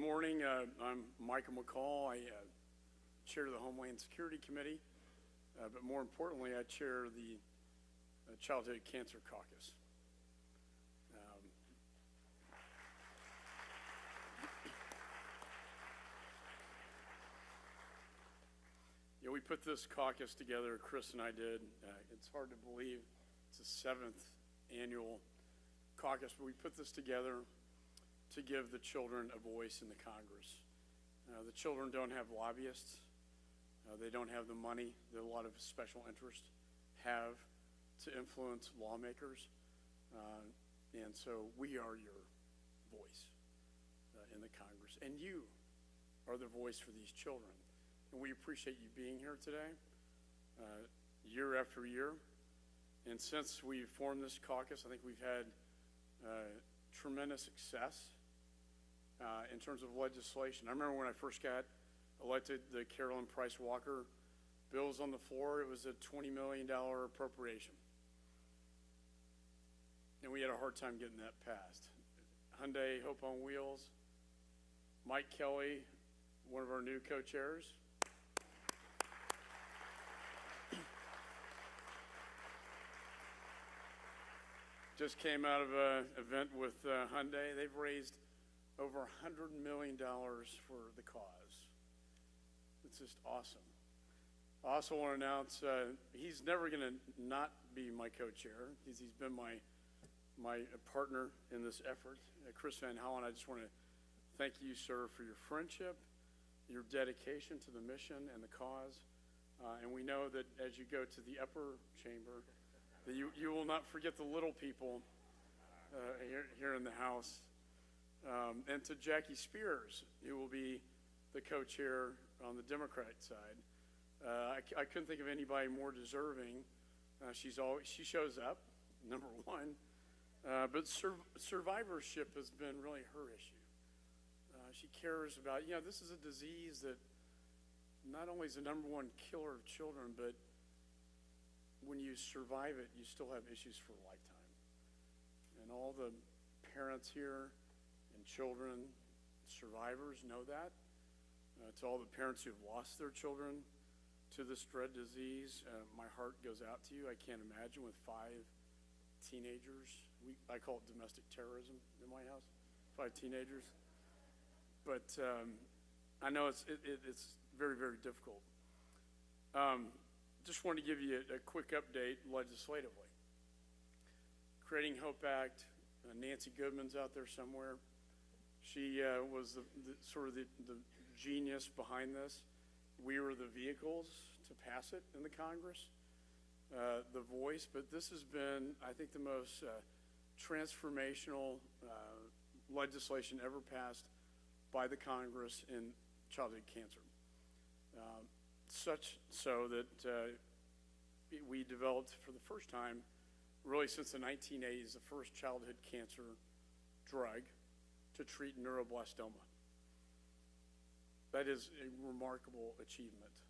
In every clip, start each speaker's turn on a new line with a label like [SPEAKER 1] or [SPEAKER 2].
[SPEAKER 1] morning. I'm Michael McCall. I chair the Homeland Security Committee, but more importantly, I chair the Childhood Cancer Caucus. We put this caucus together, Chris and I did. It's hard to believe it's the 7th annual caucus, but we put this together to give the children a voice in the Congress. The children don't have lobbyists. They don't have the money that a lot of special interests have to influence lawmakers. And so we are your voice in the Congress. And you are the voice for these children. And we appreciate you being here today, year after year. And since we formed this caucus, I think we've had tremendous success in terms of legislation. I remember when I first got elected, the Carolyn Price Walker bill was on the floor. It was a $20 million appropriation. And we had a hard time getting that passed. Hyundai Hope on Wheels, Mike Kelly, one of our new co-chairs. Just came out of an event with Hyundai. They've raised over $100 million for the cause. It's just awesome. I also want to announce he's never going to not be my co-chair. He's been my partner in this effort. Chris Van Hollen, I just want to thank you, sir, for your friendship, your dedication to the mission and the cause. And we know that as you go to the upper chamber, that you will not forget the little people here in the House. And to Jackie Spears, who will be the co-chair on the Democrat side. I couldn't think of anybody more deserving. She shows up, number one. But survivorship has been really her issue. She cares about, this is a disease that not only is the number one killer of children, but when you survive it, you still have issues for a lifetime. And all the parents here and children, survivors know that. To all the parents who've lost their children to this dread disease, my heart goes out to you. I can't imagine with 5 teenagers. I call it domestic terrorism in my house, 5 teenagers. But I know it's very, very difficult. Just wanted to give you a quick update legislatively. Creating Hope Act, Nancy Goodman's out there somewhere. She was the genius behind this. We were the vehicles to pass it in the Congress, the voice, but this has been, I think, the most transformational legislation ever passed by the Congress in childhood cancer. Such so that we developed for the first time, really since the 1980s, the first childhood cancer drug to treat neuroblastoma. That is a remarkable achievement.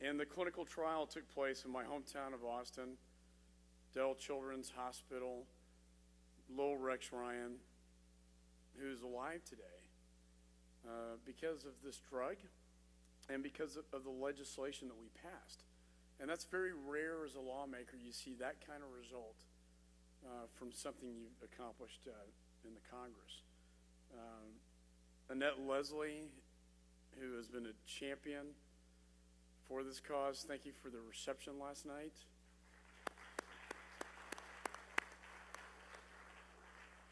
[SPEAKER 1] And the clinical trial took place in my hometown of Austin, Dell Children's Hospital, Lowell Rex Ryan, who's alive today because of this drug and because of the legislation that we passed. And that's very rare as a lawmaker. You see that kind of result from something you've accomplished in the Congress. Annette Leslie, who has been a champion for this cause, thank you for the reception last night.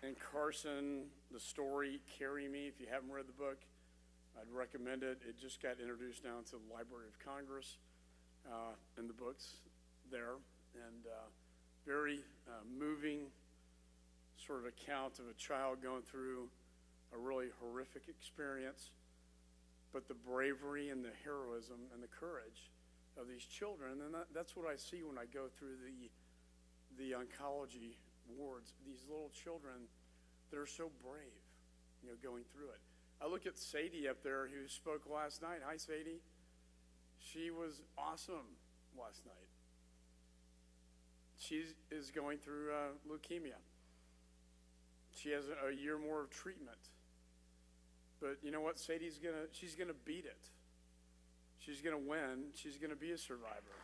[SPEAKER 1] And Carson the Story, Carry Me. If you haven't read the book, I'd recommend it. It just got introduced now into the Library of Congress and the books there. And very moving sort of account of a child going through a really horrific experience, but the bravery and the heroism and the courage of these children. And that's what I see when I go through the oncology wards. These little children that are so brave, going through it. I look at Sadie up there who spoke last night. Hi, Sadie. She was awesome last night. She is going through leukemia. She has a year more of treatment. But you know what? She's gonna beat it. She's gonna win. She's gonna be a survivor.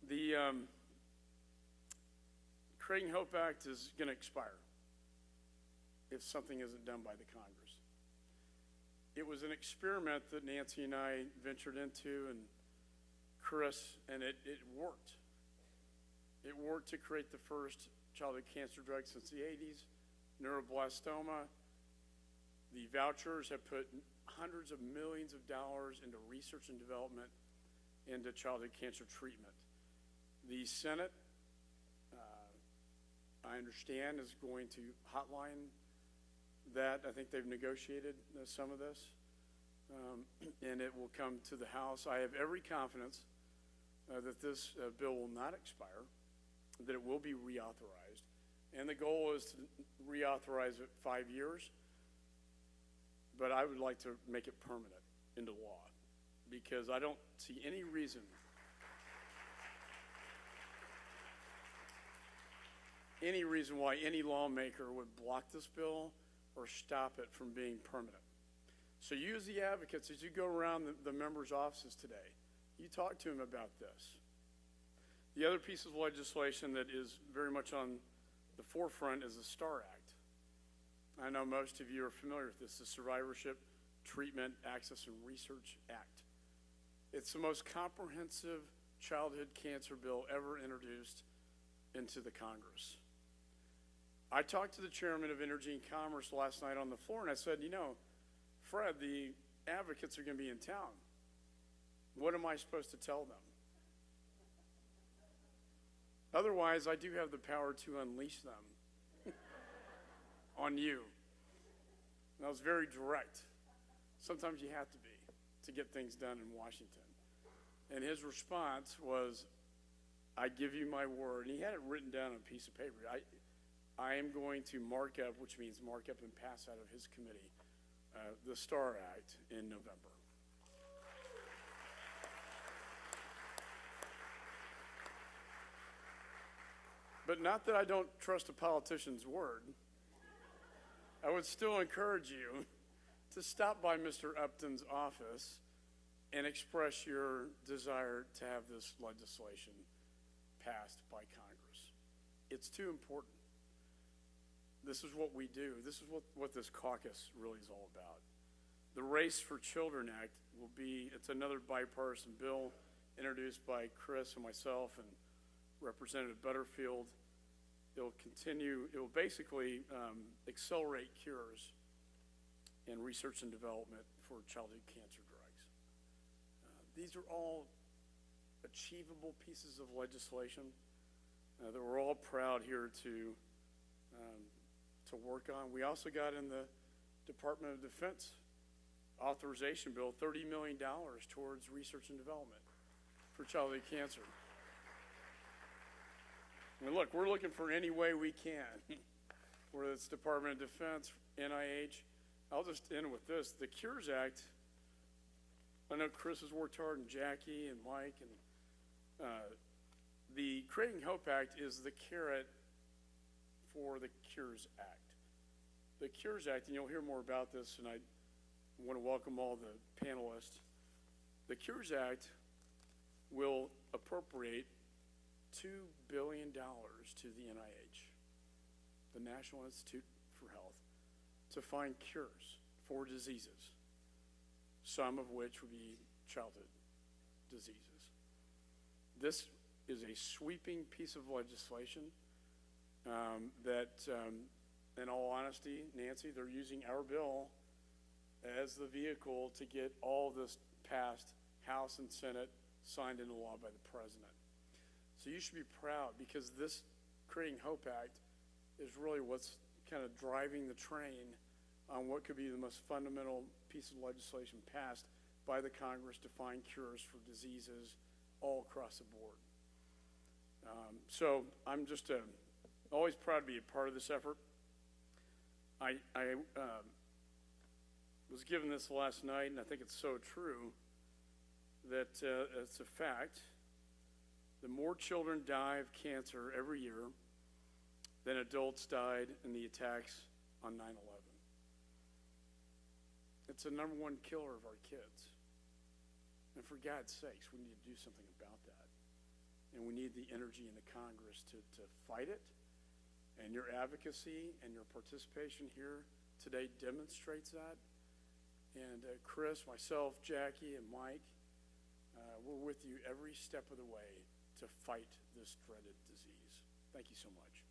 [SPEAKER 1] The Creating Hope Act is going to expire if something isn't done by the Congress. It was an experiment that Nancy and I ventured into, and Chris, and it worked. It worked to create the first childhood cancer drug since the 80s, neuroblastoma. The vouchers have put hundreds of millions of dollars into research and development into childhood cancer treatment. The Senate, I understand, is going to hotline that. I think they've negotiated some of this, and it will come to the House. I have every confidence that this bill will not expire, that it will be reauthorized, and the goal is to reauthorize it 5 years, but I would like to make it permanent into law, because I don't see any reason why any lawmaker would block this bill or stop it from being permanent. So you as the advocates, as you go around the members' offices today, you talk to them about this. The other piece of legislation that is very much on the forefront is the STAR Act. I know most of you are familiar with this, the Survivorship, Treatment, Access, and Research Act. It's the most comprehensive childhood cancer bill ever introduced into the Congress. I talked to the chairman of Energy and Commerce last night on the floor, and I said, you know, Fred, the advocates are going to be in town. What am I supposed to tell them? Otherwise, I do have the power to unleash them on you. And I was very direct. Sometimes you have to be to get things done in Washington. And his response was, I give you my word. And he had it written down on a piece of paper. I am going to mark up, which means mark up and pass out of his committee, the STAR Act in November. But not that I don't trust a politician's word. I would still encourage you to stop by Mr. Upton's office and express your desire to have this legislation passed by Congress. It's too important. This is what we do. This is what this caucus really is all about. The Race for Children Act it's another bipartisan bill introduced by Chris and myself and Representative Butterfield. It will basically accelerate cures and research and development for childhood cancer drugs. These are all achievable pieces of legislation that we're all proud here to work on. We also got in the Department of Defense authorization bill $30 million towards research and development for childhood cancer. I mean, look, we're looking for any way we can, whether it's Department of Defense, NIH. I'll just end with this. The Cures Act, I know Chris has worked hard, and Jackie and Mike, and the Creating Hope Act is the carrot for the Cures Act. The Cures Act, and you'll hear more about this, and I want to welcome all the panelists. The Cures Act will appropriate $2 billion to the NIH, the National Institute for Health, to find cures for diseases, some of which would be childhood diseases. This is a sweeping piece of legislation that, in all honesty, Nancy, they're using our bill as the vehicle to get all this passed, House and Senate, signed into law by the president. So you should be proud, because this Creating Hope Act is really what's kind of driving the train on what could be the most fundamental piece of legislation passed by the Congress to find cures for diseases all across the board. So I'm just always proud to be a part of this effort. I was given this last night, and I think it's so true that it's a fact that more children die of cancer every year than adults died in the attacks on 9/11. It's the number one killer of our kids. And for God's sakes, we need to do something about that. And we need the energy in the Congress to fight it. And your advocacy and your participation here today demonstrates that. And Chris, myself, Jackie, and Mike, we're with you every step of the way to fight this dreaded disease. Thank you so much.